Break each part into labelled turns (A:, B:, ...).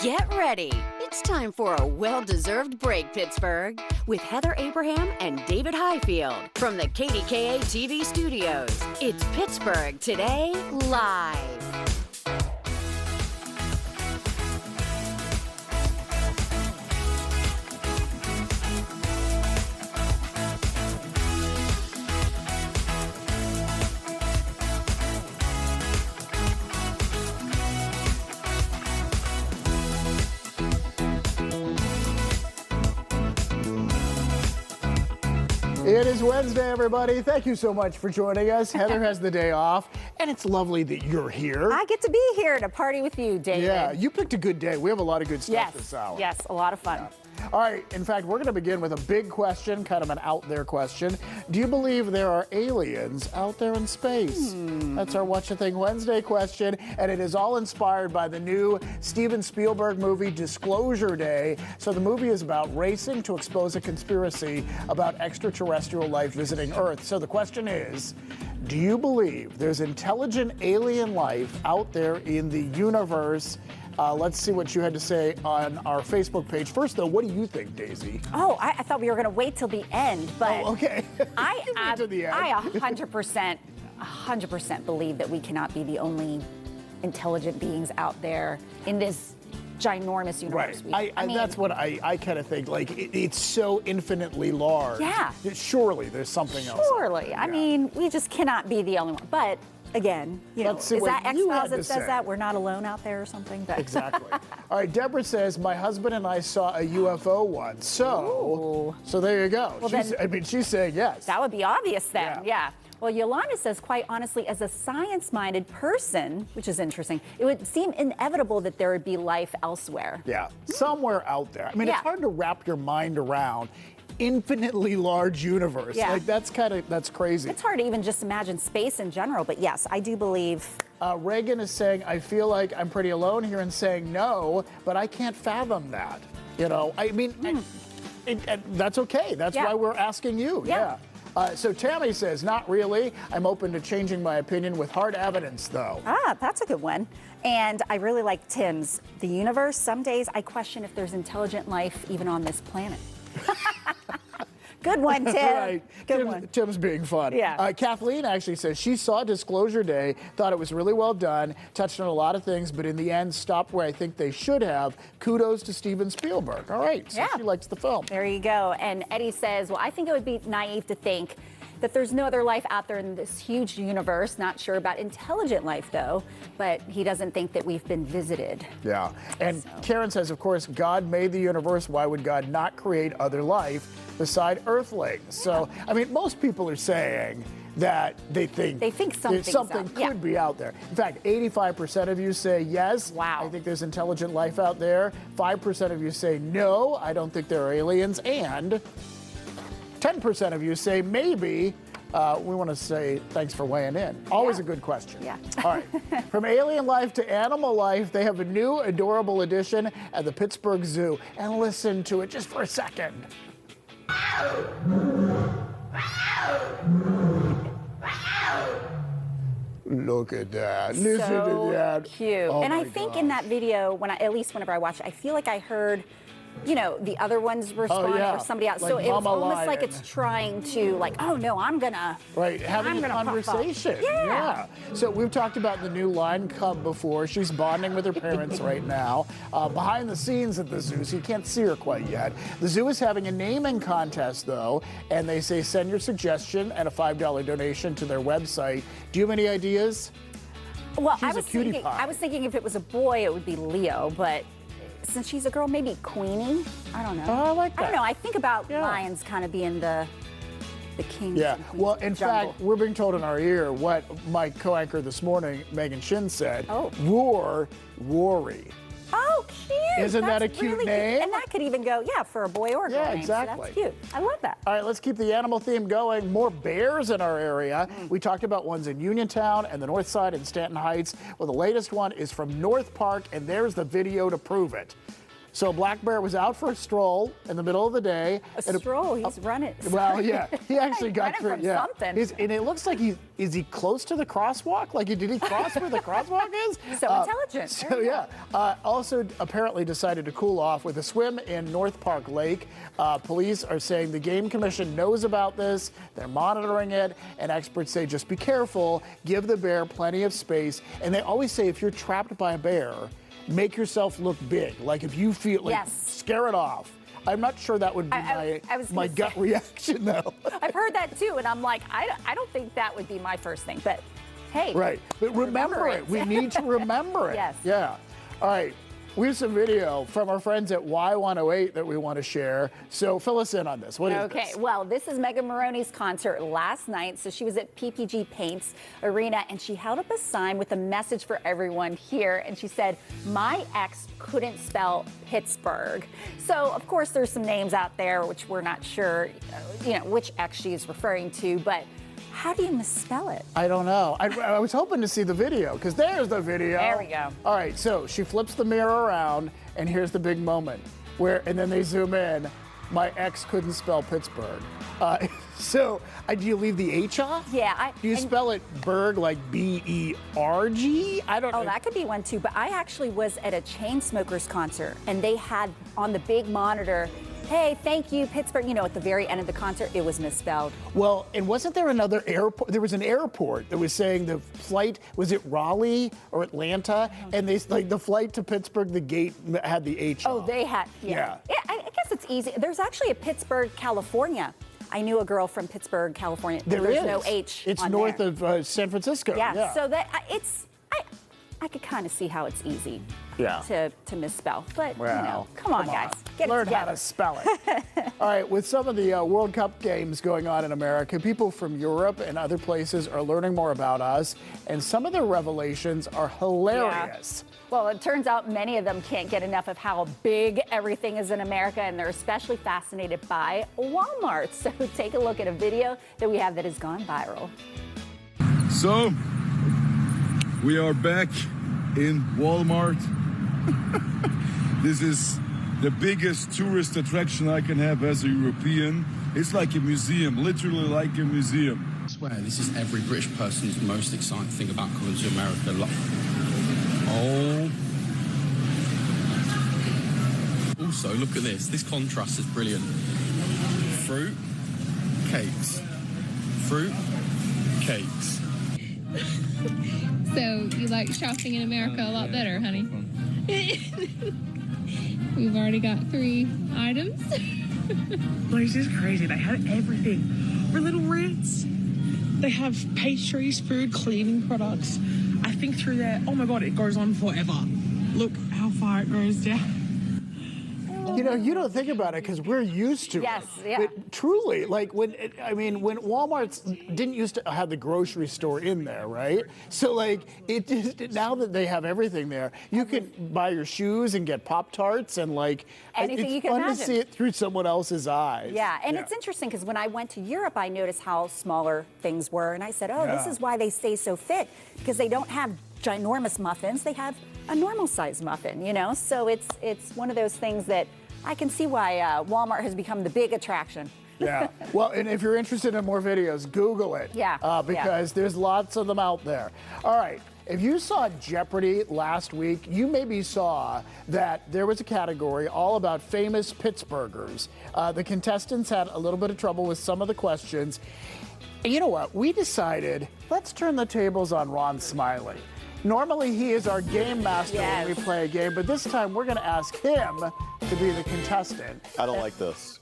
A: Get ready. It's time for a well-deserved break, Pittsburgh, with Heather Abraham and David Highfield from the KDKA TV studios. It's Pittsburgh Today Live.
B: It is Wednesday, everybody. Thank you so much for joining us. Heather has the day off, and it's lovely that you're here.
C: I get to be here to party with you, David.
B: Yeah, you picked a good day. We have a lot of good stuff this hour.
C: Yes, a lot of fun.
B: Yeah. All right, in fact, we're going to begin with a big question, kind of an out there question. Do you believe there are aliens out there in space? That's our Whatcha Think Wednesday question, and it is all inspired by the new Steven Spielberg movie, Disclosure Day. So the movie is about racing to expose a conspiracy about extraterrestrial life visiting Earth. So the question is, do you believe there's intelligent alien life out there in the universe? Let's see what you had to say on our Facebook page. First, though, what do you think, Daisy?
C: Oh, I thought we were going to wait till the end, but
B: okay.
C: I 100% believe that we cannot be the only intelligent beings out there in this ginormous universe.
B: Right. I mean, that's what I kind of think. Like, it's so infinitely large.
C: Yeah.
B: Surely there's something else.
C: Surely. I mean, we just cannot be the only one. But again, you know, is that X-Files that says that? We're not alone out there or something? But
B: exactly. All right, Deborah says, my husband and I saw a UFO once. So there you go.
C: Well,
B: she's saying yes.
C: That would be obvious then, yeah. Well, Yolanda says, quite honestly, as a science-minded person, which is interesting, it would seem inevitable that there would be life elsewhere.
B: Yeah, somewhere out there. I mean, it's hard to wrap your mind around infinitely large universe.
C: Yeah.
B: Like, that's crazy.
C: It's hard to even just imagine space in general, but yes, I do believe.
B: Reagan is saying, I feel like I'm pretty alone here in saying no, but I can't fathom that. You know, I mean, that's okay. That's why we're asking you. Yeah. So Tammy says, not really. I'm open to changing my opinion with hard evidence, though.
C: That's a good one. And I really like Tim's. The universe, some days I question if there's intelligent life even on this planet. Good one, Tim.
B: Right.
C: Good one.
B: Tim's being fun.
C: Yeah.
B: Kathleen actually says she saw Disclosure Day, thought it was really well done, touched on a lot of things, but in the end stopped where I think they should have. Kudos to Steven Spielberg. All right. So she likes the film.
C: There you go. And Eddie says, well, I think it would be naive to think that there's no other life out there in this huge universe. Not sure about intelligent life, though, but he doesn't think that we've been visited.
B: Yeah. And Karen says, of course, God made the universe. Why would God not create other life beside Earthlings? So, I mean, most people are saying that they think something could be out there. In fact, 85% of you say yes.
C: Wow.
B: I think there's intelligent life out there. 5% of you say no, I don't think there are aliens. And 10% of you say maybe. We want to say thanks for weighing in. Always a good question.
C: Yeah.
B: All right. From alien life to animal life, they have a new adorable addition at the Pittsburgh Zoo. And listen to it just for a second. Look at that. Listen to that.
C: Cute.
B: Oh,
C: and I think in that video, at least whenever I watch it, I feel like I heard, you know, the other ones respond or somebody else.
B: Like
C: so it's almost
B: Lion.
C: like it's trying to, like, oh no, I'm gonna.
B: Right, having a conversation. Yeah. So we've talked about the new lion cub before. She's bonding with her parents right now. Behind the scenes at the zoo, so you can't see her quite yet. The zoo is having a naming contest, though, and they say send your suggestion and a $5 donation to their website. Do you have any ideas?
C: Well,
B: She's a cutie pie.
C: I was thinking if it was a boy, it would be Leo, but since she's a girl, maybe Queenie. I don't know.
B: Oh, I like that.
C: I don't know. I think about lions kind of being the king.
B: Yeah. Well, in fact, we're being told in our ear what my co-anchor this morning, Megan Shin, said.
C: Oh.
B: Roar, Rory.
C: Oh, cute.
B: Isn't that a cute
C: really
B: name?
C: Cute. And that could even go, for a boy or a girl name.
B: Exactly.
C: So that's cute. I love that.
B: All right, let's keep the animal theme going. More bears in our area. We talked about ones in Uniontown and the North Side in Stanton Heights. Well, the latest one is from North Park, and there's the video to prove it. So a black bear was out for a stroll in the middle of the day.
C: A stroll? He's running.
B: Well, yeah, he actually got
C: running
B: through.
C: from
B: Yeah,
C: something.
B: and it looks like is he close to the crosswalk? Like, did he cross where the crosswalk is?
C: So intelligent.
B: So yeah, also apparently decided to cool off with a swim in North Park Lake. Police are saying the Game Commission knows about this. They're monitoring it, and experts say just be careful, give the bear plenty of space. And they always say if you're trapped by a bear, make yourself look big. Like if you feel like scare it off. I'm not sure that would be my gut reaction though.
C: I've heard that too, and I'm like, I don't think that would be my first thing, but hey.
B: Right, but remember it. We need to remember it.
C: Yes.
B: Yeah. All right. We have some video from our friends at Y108 that we want to share. So fill us in on this. What is this?
C: Okay, well, this is Megan Maroney's concert last night. So she was at PPG Paints Arena, and she held up a sign with a message for everyone here. And she said, my ex couldn't spell Pittsburgh. So, of course, there's some names out there which we're not sure, which ex she is referring to. But how do you misspell it?
B: I don't know. I was hoping to see the video, because there's the video.
C: There we go.
B: All right, so she flips the mirror around, and here's the big moment, and then they zoom in. My ex couldn't spell Pittsburgh. Do you leave the H off?
C: Yeah.
B: Do you spell it Berg like B-E-R-G? I don't know.
C: Oh, that could be one too. But I actually was at a Chainsmokers concert, and they had on the big monitor, hey, thank you, Pittsburgh. At the very end of the concert, it was misspelled.
B: Well, and wasn't there another airport? There was an airport that was saying the flight, was it Raleigh or Atlanta? And the flight to Pittsburgh, the gate had the H
C: Oh,
B: off.
C: they had, yeah. I guess it's easy. There's actually a Pittsburgh, California. I knew a girl from Pittsburgh, California. There's no H
B: It's
C: on
B: north
C: there.
B: of San Francisco.
C: Yeah, so that I could kind of see how it's easy to misspell. But, come on, guys. Get
B: Learn
C: it
B: how to spell it. All right, with some of the World Cup games going on in America, people from Europe and other places are learning more about us, and some of their revelations are hilarious.
C: Yeah. Well, it turns out many of them can't get enough of how big everything is in America, and they're especially fascinated by Walmart. So take a look at a video that we have that has gone viral.
D: So, we are back in Walmart. This is the biggest tourist attraction I can have as a European. It's like a museum, literally like a museum.
E: I swear, this is every British person's most exciting thing about coming to America. Oh. Also, look at this. This contrast is brilliant. Fruit, cakes. Fruit, cakes.
F: So you like shopping in America a lot better, honey? We've already got 3 items.
G: Place is crazy. They have everything. We're little rats. They have pastries, food, cleaning products. I think through there, oh my God, it goes on forever. Look how far it goes down.
B: You don't think about it because we're used to
C: Yes,
B: it.
C: yeah.
B: But truly, like when Walmart's didn't used to have the grocery store in there, right? So now that they have everything there, you can buy your shoes and get Pop-Tarts and
C: Anything
B: it's
C: you can
B: fun
C: imagine.
B: to see it through someone else's eyes.
C: Yeah, and it's interesting because when I went to Europe, I noticed how smaller things were, and I said, this is why they stay so fit, because they don't have ginormous muffins, they have a normal size muffin, So it's one of those things that I can see why Walmart has become the big attraction.
B: Yeah. Well, and if you're interested in more videos, Google it.
C: Yeah.
B: Because there's lots of them out there. All right. If you saw Jeopardy last week, you maybe saw that there was a category all about famous Pittsburghers. The contestants had a little bit of trouble with some of the questions. And you know what? We decided, let's turn the tables on Ron Smiley. Normally, he is our game master when we play a game, but this time we're going to ask him to be the contestant.
H: I don't like this.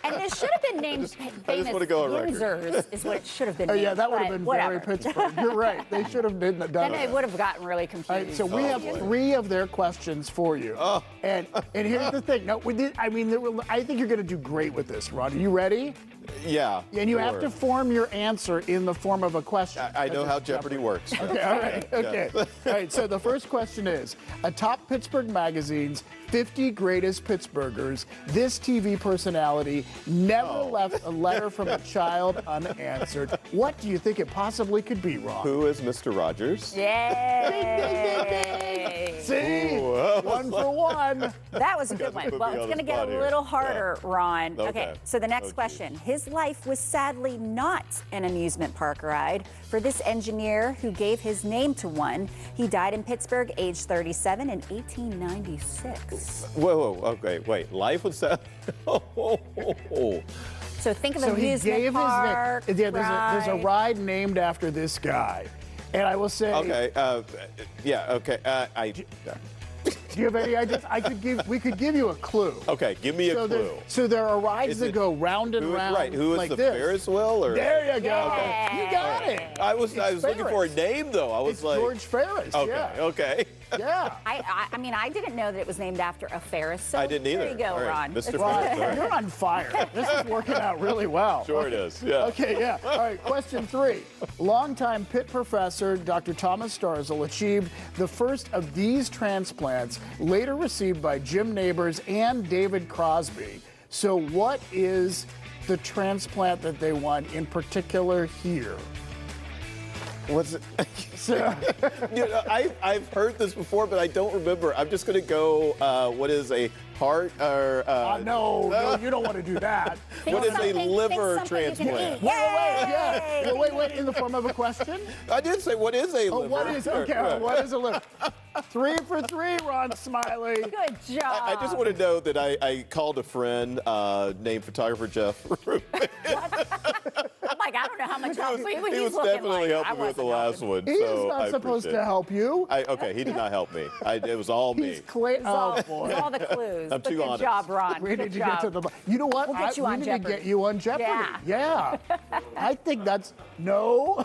C: And this should have been named Famous Losers, is what it should have been named.
B: Yeah, that would have been very Pittsburgh. You're right. They should have done it.
C: Then it would have gotten really confused.
B: All right, so we have 3 of their questions for you.
H: Oh.
B: And here's the thing. No, I think you're going to do great with this, Ron. Are you ready?
H: Yeah.
B: And you have to form your answer in the form of a question.
H: I know how Jeopardy works.
B: Okay, all right. Okay. All right, so the first question is, atop Pittsburgh Magazine's 50 Greatest Pittsburghers, this TV personality never left a letter from a child unanswered. What do you think it possibly could be, Ron?
H: Who is Mr. Rogers?
C: Yay!
B: See?
H: Ooh,
B: 1 for one.
C: That was a good one.
H: put
C: Well,
H: me
C: it's
H: on
C: going to
H: the
C: get a
H: spot here.
C: little harder, Ron.
H: Okay.
C: So the next
H: Oh,
C: question. His life was sadly not an amusement park ride. For this engineer who gave his name to one, he died in Pittsburgh, age 37, in 1896.
H: Whoa, okay, wait. Life was sad.
C: So think of
B: So he
C: amusement
B: gave
C: park
B: his name. Yeah, there's a ride named after this guy. And I will say,
H: Okay, yeah, okay.
B: do you have any ideas? We could give you a clue.
H: Okay, give me a clue.
B: So there are rides
H: Is
B: that
H: it-
B: go round and round.
H: Right, who is
B: like
H: the
B: this.
H: Ferris wheel? Or?
B: There you go.
C: Yeah.
B: You got it.
H: I was looking for a
B: Ferris.
H: name though. I was
B: It's
H: like
B: George Ferris.
H: Okay,
B: Yeah.
H: okay.
B: Yeah.
C: I mean, I didn't know that it was named after a Ferris. So
H: I didn't either.
C: There you go,
H: All right,
C: Ron.
H: Mr.
B: Ron,
H: Ferris. All right.
B: you're on fire. This is working out really well.
H: Sure it is. Yeah.
B: Okay, yeah. All right, question 3. Longtime Pitt professor Dr. Thomas Starzl achieved the first of these transplants, later received by Jim Nabors and David Crosby. So what is the transplant that they want in particular here?
H: What's it? You know, I've heard this before, but I don't remember. I'm just gonna go. What is a heart or?
B: No, you don't want to do that.
H: What is a
C: Think
H: liver
C: something you can
H: transplant?
C: eat.
B: Yeah.
C: Yay!
B: Wait, in the form of a question?
H: I did say what is a
B: Oh,
H: liver?
B: what is, okay,
H: Yeah.
B: what is a liver? 3 for 3, Ron Smiley.
C: Good job.
H: I just want to know that I called a friend named photographer Jeff.
C: I'm like, I don't know how much help
H: he
C: he's
H: was
C: looking
H: definitely
C: like.
H: helping me with the
C: I wasn't
H: last one.
B: He is
H: so
B: not
H: I
B: supposed
H: appreciate
B: to
H: it.
B: help you.
H: Okay, he did not help me. It was all me.
B: He's oh,
C: It's all,
B: boy.
C: it's all the clues.
H: I'm
C: But
H: too
C: good
H: honest.
C: job, Ron.
B: We
C: Good
B: need to
C: job.
B: get to the. You know what?
C: We'll get you
B: we
C: on
B: need
C: Jeopardy.
B: to get you on Jeopardy. Yeah. I think that's no.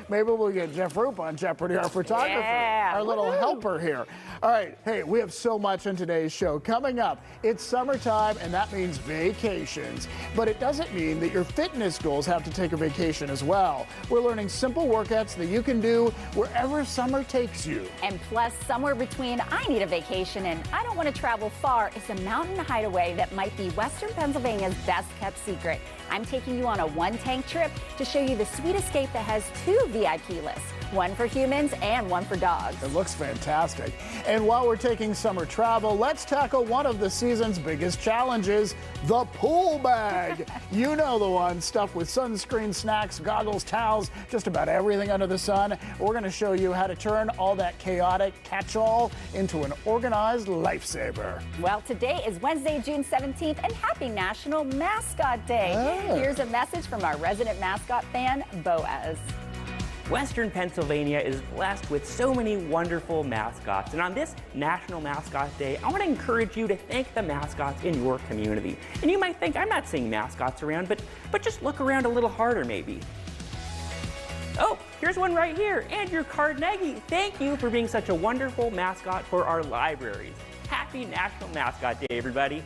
B: Maybe we'll get Jeff Roop on Jeopardy, our photographer,
C: Yeah.
B: our little
C: Woohoo.
B: helper here. All right. Hey, we have so much in today's show. Coming up, it's summertime, and that means vacations. But it doesn't mean that your fitness goals have to take a vacation as well. We're learning simple workouts that you can do wherever summer takes you.
C: And plus, somewhere between I need a vacation and I don't want to travel far is a mountain hideaway that might be Western Pennsylvania's best kept secret. I'm taking you on a one-tank trip to show you the sweet escape that has 2 VIP lists, one for humans and one for dogs.
B: It looks fantastic. And while we're taking summer travel, let's tackle one of the season's biggest challenges, the pool bag. You know the one, stuffed with sunscreen, snacks, goggles, towels, just about everything under the sun. We're going to show you how to turn all that chaotic catch-all into an organized lifesaver.
C: Well, today is Wednesday, June 17th, and happy National Mascot Day. Here's a message from our resident mascot fan, Boaz.
I: Western Pennsylvania is blessed with so many wonderful mascots. And on this National Mascot Day, I want to encourage you to thank the mascots in your community. And you might think, I'm not seeing mascots around, but just look around a little harder maybe. Oh, here's one right here, Andrew Carnegie. Thank you for being such a wonderful mascot for our libraries. Happy National Mascot Day, everybody.